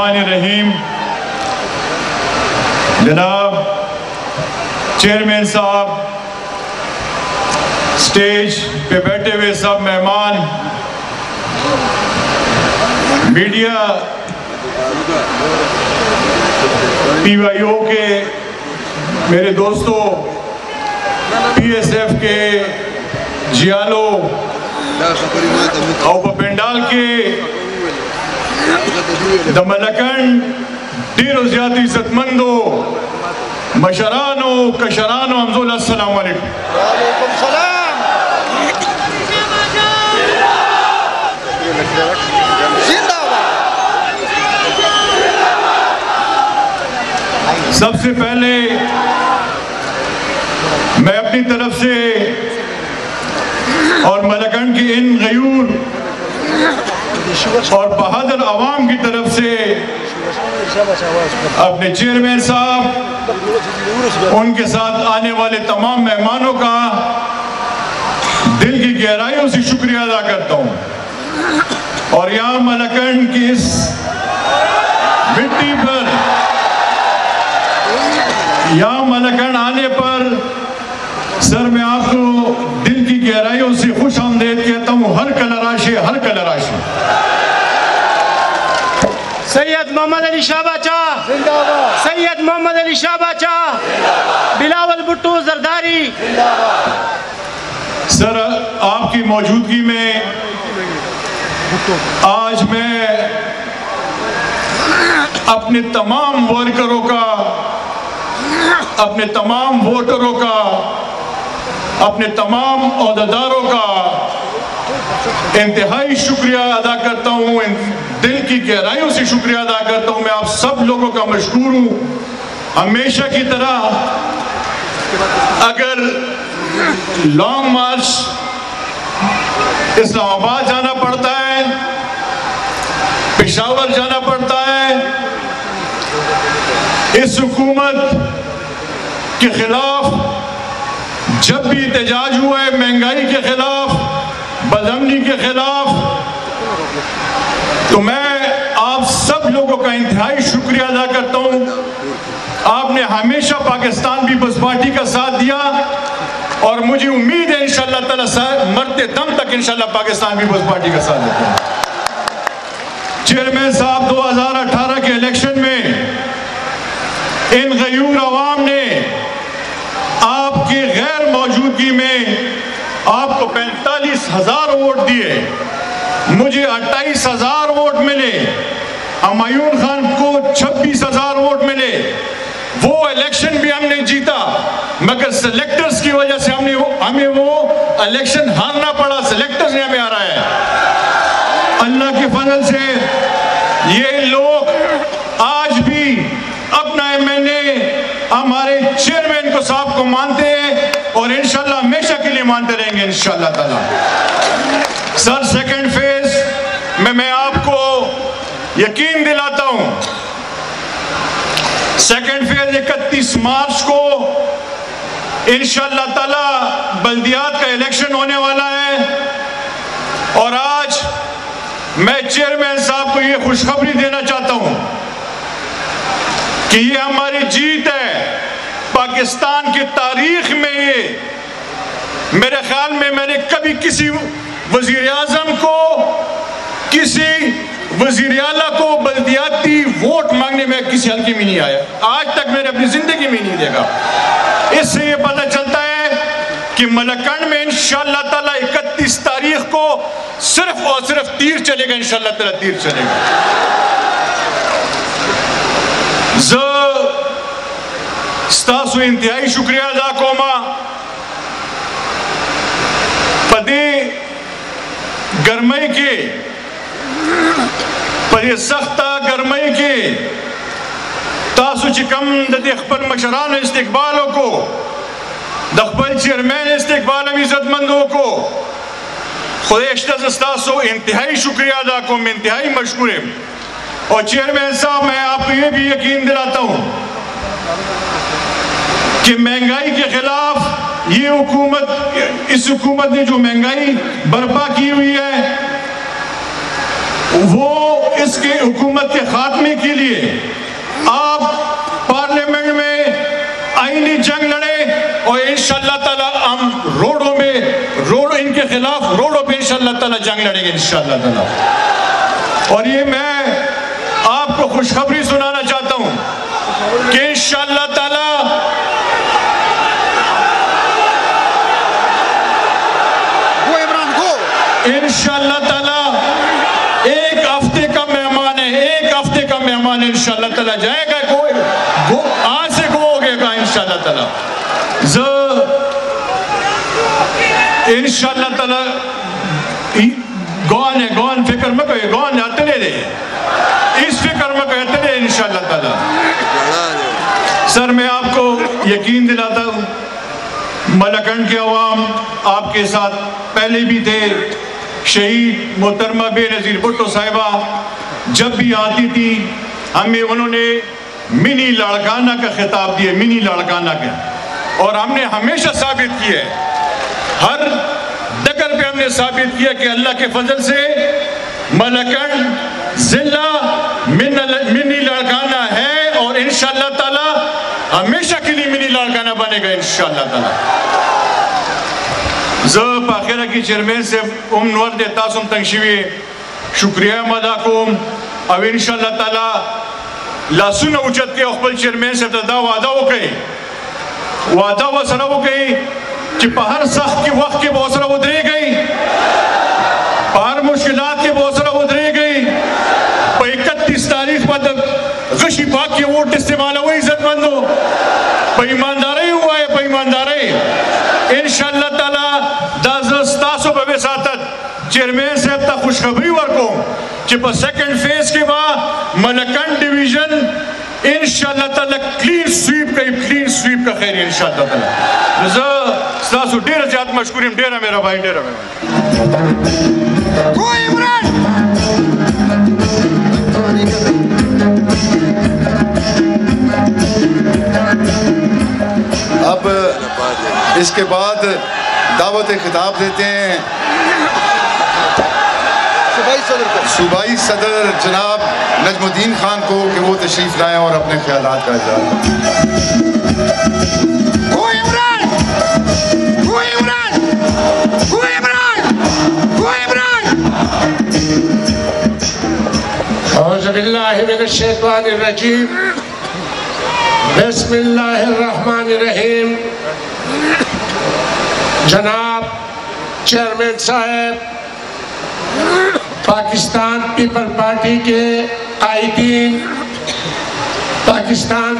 الرحمن الرحیم. جناب چیئرمین صاحب، سٹیج پہ بیٹھے ہوئے سب مہمان، میڈیا، پی وائی او کے میرے دوستوں، پی ایس ایف کے جیالو او پا پینڈال کے دا ملکن ڈیرو زیادہ عزت مندو مشرانو کشرانو حمزولہ السلام علیکم. وعلیکم السلام. زندہ باد. سب سے پہلے میں اپنی طرف سے اور ملکن کی ان غیور اور بہادر عوام کی طرف سے اپنے چیئرمین صاحب، ان کے ساتھ آنے والے تمام مہمانوں کا دل کی گہرائیوں سے شکریہ ادا کرتا ہوں. اور یہاں ملکن کی اس مٹی پر، یہاں ملکن آنے پر سر میں آپ کو دل کی گہرائیوں سے خوش آمدید کہتا ہوں. ہر کلراشے، ہر کلراشے. سید محمد علی شاہ باچا، سید محمد علی شاہ باچا، بلاول بھٹو زرداری. سر آپ کی موجودگی میں آج میں اپنے تمام ورکروں کا، اپنے تمام ووٹروں کا، اپنے تمام عہدیداروں کا انتہائی شکریہ ادا کرتا ہوں. دل کی گہرائیوں سے شکریہ ادا کرتا ہوں. میں آپ سب لوگوں کا مشکور ہوں. ہمیشہ کی طرح اگر لانگ مارچ اسلام آباد جانا پڑتا ہے، پشاور جانا پڑتا ہے، اس حکومت کے خلاف جب بھی احتجاج ہوا ہے، مہنگائی کے خلاف، بدامنی کے خلاف، تو میں آپ سب لوگوں کا انتہائی شکریہ ادا کرتا ہوں. آپ نے ہمیشہ پاکستان پیپلز پارٹی کا ساتھ دیا اور مجھے امید ہے انشاءاللہ تعالیٰ مرتے دم تک انشاءاللہ پاکستان پیپلز پارٹی کا ساتھ دیتے ہیں. چیئرمین صاحب، 2018 کے الیکشن میں ان غیور عوام نے آپ کی غیر موجودگی میں آپ کو 45,000 ووٹ دیے، مجھے 28,000 ووٹ ملے، ہمایون خان کو 26,000 ووٹ ملے. وہ الیکشن بھی ہم نے جیتا، مگر سلیکٹرز کی وجہ سے ہمیں وہ الیکشن ہارنا پڑا. سلیکٹرز نے ہمیں ہرایا ہے. اللہ کے فضل سے یہ لوگ آج بھی اپنا ایم این اے ہمارے چیئرمین کو صاحب کو مانتے ہیں اور انشاءاللہ ہمیشہ کے لیے مانتے رہیں گے انشاءاللہ تعالیٰ. سر، سیکنڈ فیز میں آپ کو یقین دلاتا ہوں، سیکنڈ فیز 31 مارچ کو انشاءاللہ تعالیٰ بلدیات کا الیکشن ہونے والا ہے. اور آج میں چیئرمین صاحب کو یہ خوشخبری دینا چاہتا ہوں کہ یہ ہماری جیت ہے. پاکستان کی تاریخ میں یہ میرے خیال میں نے کبھی کسی وزیر اعظم کو، کسی وزیر اعلیٰ کو بلدیاتی ووٹ مانگنے میں کسی حلقے میں نہیں آیا. آج تک میں نے اپنی زندگی میں نہیں دیکھا. اس سے یہ پتہ چلتا ہے کہ ملکن میں انشاءاللہ تعالیٰ 31 تاریخ کو صرف اور صرف تیر چلے گا. انشاءاللہ تعالیٰ تیر چلے گا. ستاسو انتہائی شکریہ ادا کوما پدے گرمائی کے، پدے سختہ گرمائی کے تاسو چکم دے اخبر مشران استقبالوں کو، دخبر چیئرمین استقبال عزت مندوں کو خودشتہ ستاسو انتہائی شکریہ ادا کوم. انتہائی مشکور ہے. اور چیئرمین صاحب، میں آپ کو یہ بھی یقین دلاتا ہوں کہ مہنگائی کے خلاف یہ حکومت، اس حکومت نے جو مہنگائی برپا کی ہوئی ہے، وہ اس کے حکومت کے خاتمے کے خلاف روڈوں پہ انشاءاللہ تعالیٰ جنگ لڑیں گے انشاءاللہ تعالیٰ. اور یہ میں آپ کو خوشخبری سنانا چاہتا ہوں کہ انشاءاللہ تعالیٰ انشاءاللہ تعالیٰ ایک ہفتے کا مہمان ہے, ایک ہفتے کا مہمان ہے انشاءاللہ تعالیٰ. جائے گا کوئی آج سے گو ہو گئے گا انشاءاللہ تعالیٰ. انشاءاللہ تعالیٰ گون ہے, گون فکر میں کوئی گون آتے لے دے, اس فکر میں کوئی آتے لے انشاءاللہ تعالیٰ. سر میں آپ کو یقین دلاتا ہوں ملکنڈ کے عوام آپ کے ساتھ پہلے بھی تھے. شہید محترمہ بے نظیر بھٹو صاحبہ جب بھی آتی تھی ہمیں انہوں نے منی لاڑکانہ کا خطاب دیا, منی لاڑکانہ کا, اور ہم نے ہمیشہ ثابت کیا ہے, ہر ڈگر پہ ہم نے ثابت کیا کہ اللہ کے فضل سے ملکنڈ ضلع منی لاڑکانہ ہے اور انشاءاللہ تعالی ہمیشہ کے لیے منی لاڑکانہ بنے گا انشاءاللہ تعالی. زب آخرہ کی چیئرمین سے نور دے تاسم تنگشوی شکریہ مدا کوم. اب انشاءاللہ تعالی لاسون اوچت کے اخبر چیئرمین سے دا وعدہ ہو گئی, وعدہ وہ سرہ ہو گئی کہ پہر سخت کی وقت کے بہت سرہ ادھرے گئی, پہر مشکلات کے بہت سرہ ادھرے گئی. 31 تاریخ پر غشی پاک کے ووٹ استعمال ہوئی عزت مندو پیمانداری ہوا ہے, پیمانداری انشاءاللہ تعالی دازستاسو بے ساتت چیئرمین صاحب تا خوشخبری ورکو کہ پر سیکنڈ فیز کے بعد ملکنڈ ڈیویژن انشاءاللہ تعالی کلین سویپ کا خیر ہے انشاءاللہ تعالی. ستاسو ڈیرہ جات مشکوریم, ڈیرہ میرا بھائی, ڈیرہ میرا بھائی. کوئی عمران اب اس کے بعد دعوت خطاب دیتے ہیں صوبائی صدر جناب نجم الدین خان کو کہ وہ تشریف لائیں اور اپنے خیالات کا اظہار. کوئی عمران کوئی عمران کوئی عمران کوئی عمران. اعوذ باللہ من الشیطان الرجیم, بسم اللہ الرحمن الرحیم. جناب چیئرمین صاحب, پاکستان پیپل پارٹی کے قائدین, پاکستان